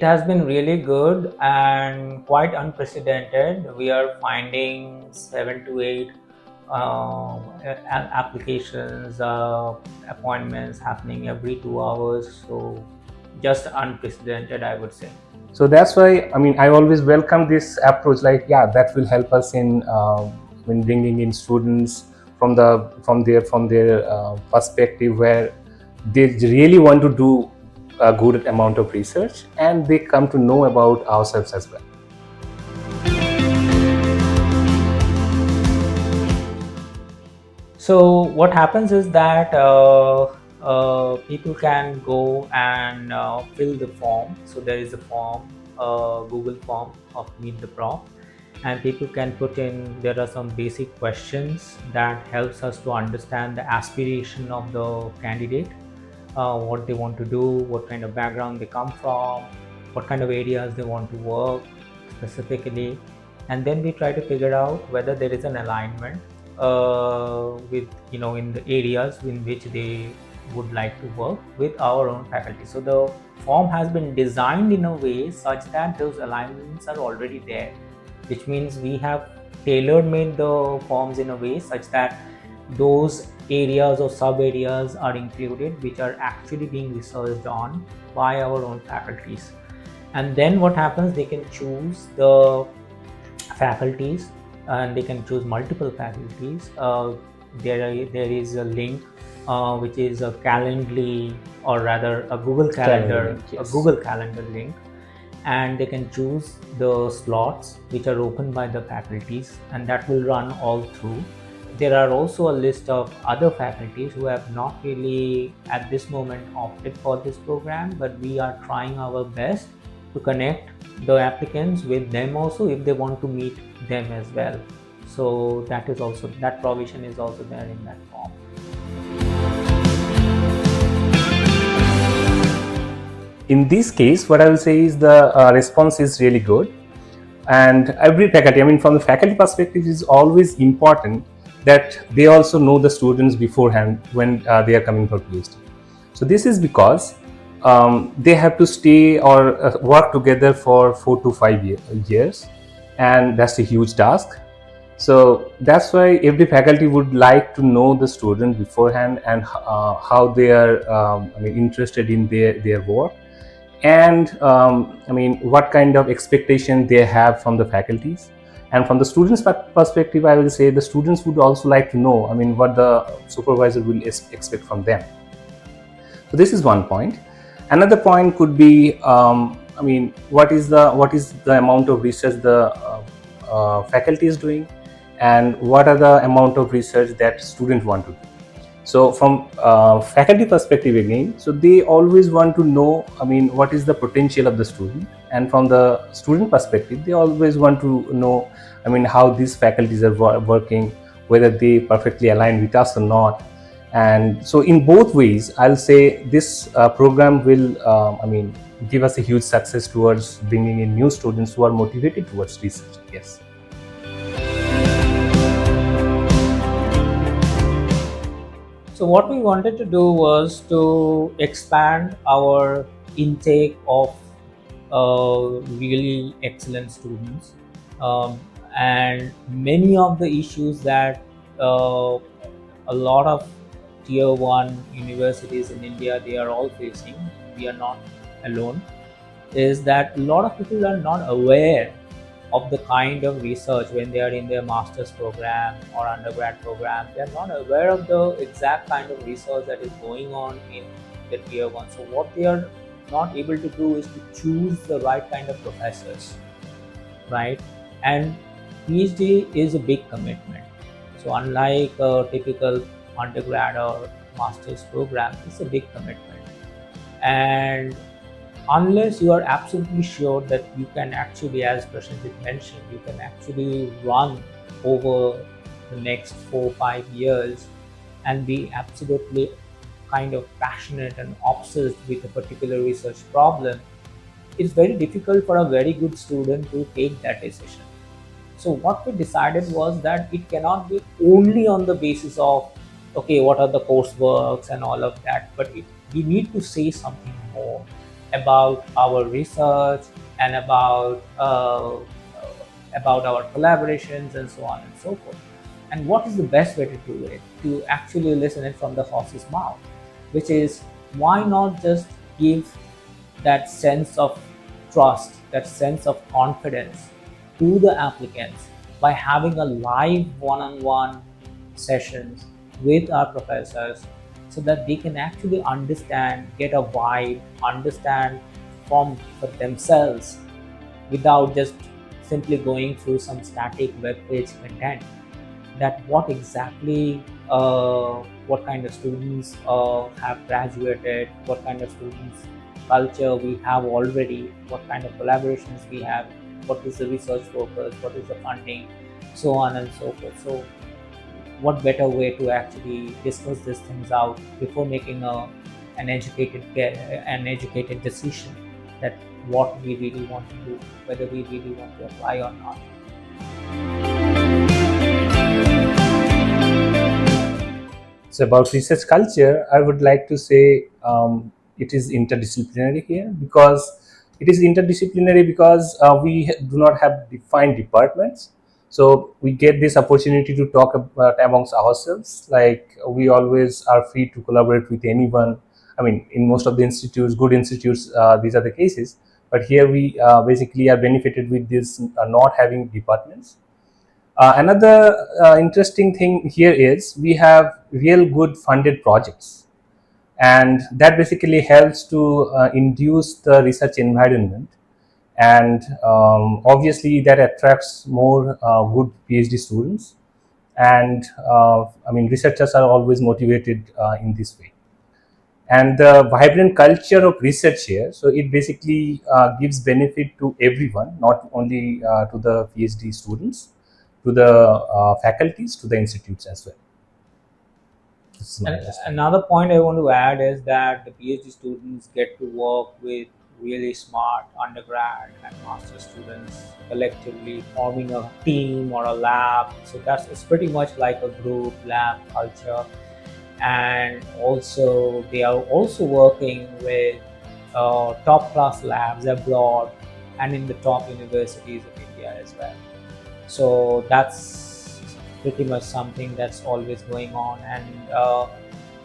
has been really good and quite unprecedented. We are finding 7 to 8 applications, appointments happening every 2 hours. So just unprecedented, I would say. So that's why, I always welcome this approach. Like, yeah, that will help us in bringing in students from their perspective, where they really want to do a good amount of research, and they come to know about ourselves as well. So what happens is that people can go and fill the form. So there is a form, Google form of Meet-the-Prof, and people can put in, there are some basic questions that helps us to understand the aspiration of the candidate, what they want to do, what kind of background they come from, what kind of areas they want to work specifically, and then we try to figure out whether there is an alignment with, in the areas in which they would like to work with our own faculty. So the form has been designed in a way such that those alignments are already there, which means we have tailored made the forms in a way such that those areas or sub areas are included which are actually being researched on by our own faculties. And then what happens, they can choose the faculties, and they can choose multiple faculties. There is a link which is a Calendly, or rather a Google Calendar, Yes. a Google Calendar link, and they can choose the slots which are open by the faculties, and that will run all through. There are also a list of other faculties who have not really at this moment opted for this program, but we are trying our best to connect the applicants with them also if they want to meet them as well. So that provision is also there in that form. In this case, what I will say is the response is really good, and every faculty, from the faculty perspective, is always important that they also know the students beforehand when they are coming for PhD. So this is because they have to stay or work together for 4 to 5 years, and that's a huge task. So that's why every faculty would like to know the student beforehand, and how they are interested in their work, and what kind of expectation they have from the faculties. And from the students' perspective, I will say the students would also like to know what the supervisor will expect from them. So this is one point. Another point could be what is the amount of research the faculty is doing, and what are the amount of research that students want to do. So from faculty perspective again, so they always want to know what is the potential of the student, and from the student perspective, they always want to know how these faculties are working, whether they perfectly align with us or not. And so in both ways, I'll say this program will give us a huge success towards bringing in new students who are motivated towards research. Yes. So what we wanted to do was to expand our intake of really excellent students, and many of the issues that a lot of tier 1 universities in India, they are all facing, we are not alone, is that a lot of people are not aware of the kind of research when they are in their master's program or undergrad program. They are not aware of the exact kind of research that is going on in the tier 1. So what they are not able to do is to choose the right kind of professors, right? And PhD is a big commitment. So unlike a typical undergrad or master's program, it's a big commitment. And unless you are absolutely sure that you can actually, as Prosenjit mentioned, you can actually run over the next 4-5 years and be absolutely kind of passionate and obsessed with a particular research problem, it's very difficult for a very good student to take that decision. So what we decided was that it cannot be only on the basis of, okay, what are the courseworks and all of that, but we need to say something more. about our research and about our collaborations and so on and so forth. And what is the best way to do it? To actually listen it from the horse's mouth, which is, why not just give that sense of trust, that sense of confidence to the applicants by having a live one-on-one sessions with our professors, so that they can actually understand, get a vibe, understand from for themselves, without just simply going through some static web page content, that what exactly what kind of students have graduated, what kind of students culture we have already, what kind of collaborations we have, what is the research focus, what is the funding, so on and so forth. So what better way to actually discuss these things out before making an educated decision, that what we really want to do, whether we really want to apply or not. So about research culture, I would like to say it is interdisciplinary here, because it is interdisciplinary because we do not have defined departments. So we get this opportunity to talk about amongst ourselves. Like we always are free to collaborate with anyone. I mean, in most of the institutes, good institutes, these are the cases. But here we basically are benefited with this not having departments. Another interesting thing here is we have real good funded projects, and that basically helps to induce the research environment, and obviously that attracts more good PhD students, and I mean researchers are always motivated in this way. And the vibrant culture of research here, so it basically gives benefit to everyone, not only to the PhD students, to the faculties, to the institutes as well. This is my And understanding. another point I want to add is that the PhD students get to work with really smart undergrad and master students collectively forming a team or a lab. So that's, it's pretty much like a group lab culture. And also they are also working with top class labs abroad and in the top universities of India as well. So that's pretty much something that's always going on. And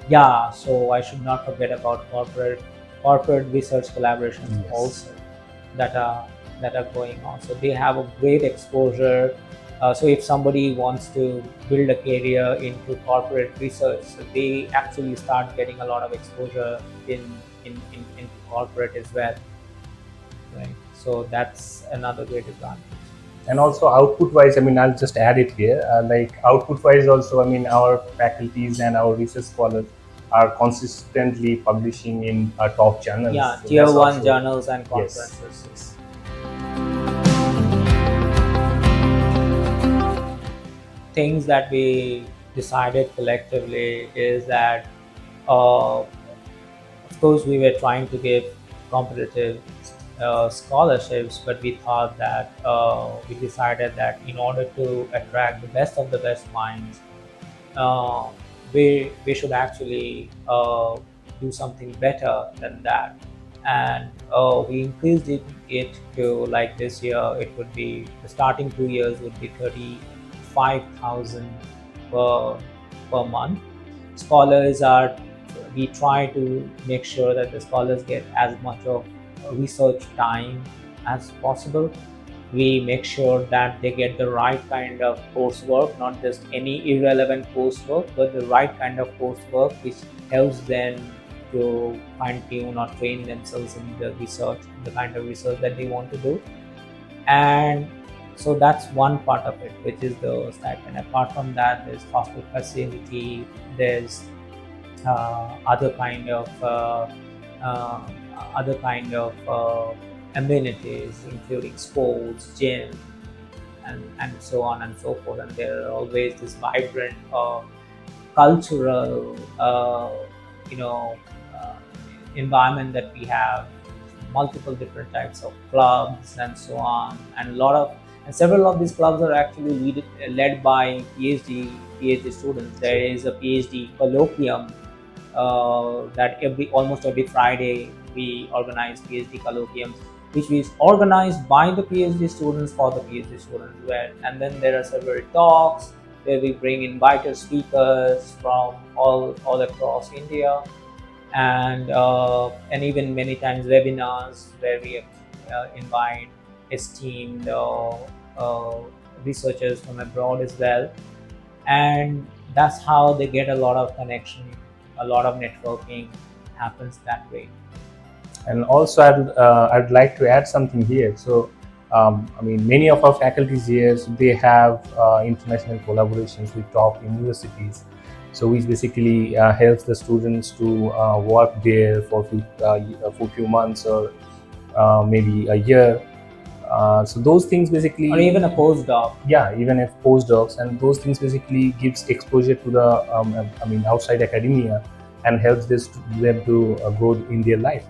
yeah, so I should not forget about corporate research collaborations Yes. also that are that are going on. So they have a great exposure. So if somebody wants to build a career into corporate research, so they actually start getting a lot of exposure into corporate as well, right? So that's another great advantage. And also output wise, I mean, I'll just add it here. Like output wise, also, I mean, our faculties and our research scholars are consistently publishing in top journals. Yeah, So tier that's one also, journals and yes, conferences. yes. Things that we decided collectively is that, of course, we were trying to give competitive scholarships, but we thought that we decided that in order to attract the best of the best minds, uh, we should actually do something better than that. And we increased it to, like, this year it would be, the starting 2 years would be 35,000 per month. Scholars are, we try to make sure that the scholars get as much of research time as possible. We make sure that they get the right kind of coursework, not just any irrelevant coursework, but the right kind of coursework which helps them to fine tune or train themselves in the research, the kind of research that they want to do. And so that's one part of it, which is the stipend. Apart from that, there's hostel facility, there's other kind of uh, other kind of amenities, including sports, gym, and so on and so forth. And there are always this vibrant cultural, you know, uh, environment that we have, multiple different types of clubs and so on, and several of these clubs are actually led by PhD students. There So is a PhD colloquium that almost every Friday we organize PhD colloquiums, which is organized by the PhD students for the PhD students. And then there are several talks where we bring invited speakers from all across India, and even many times webinars where we invite esteemed researchers from abroad as well, and that's how they get a lot of connection, a lot of networking happens that way. And also, I'd like to add something here. So, I mean, many of our faculties here, so they have international collaborations with top universities. So, which basically helps the students to work there for few months or maybe a year. So those things basically, Or even a postdoc. yeah, even if postdocs, and those things basically gives exposure to the I mean outside academia and helps them to grow in their life.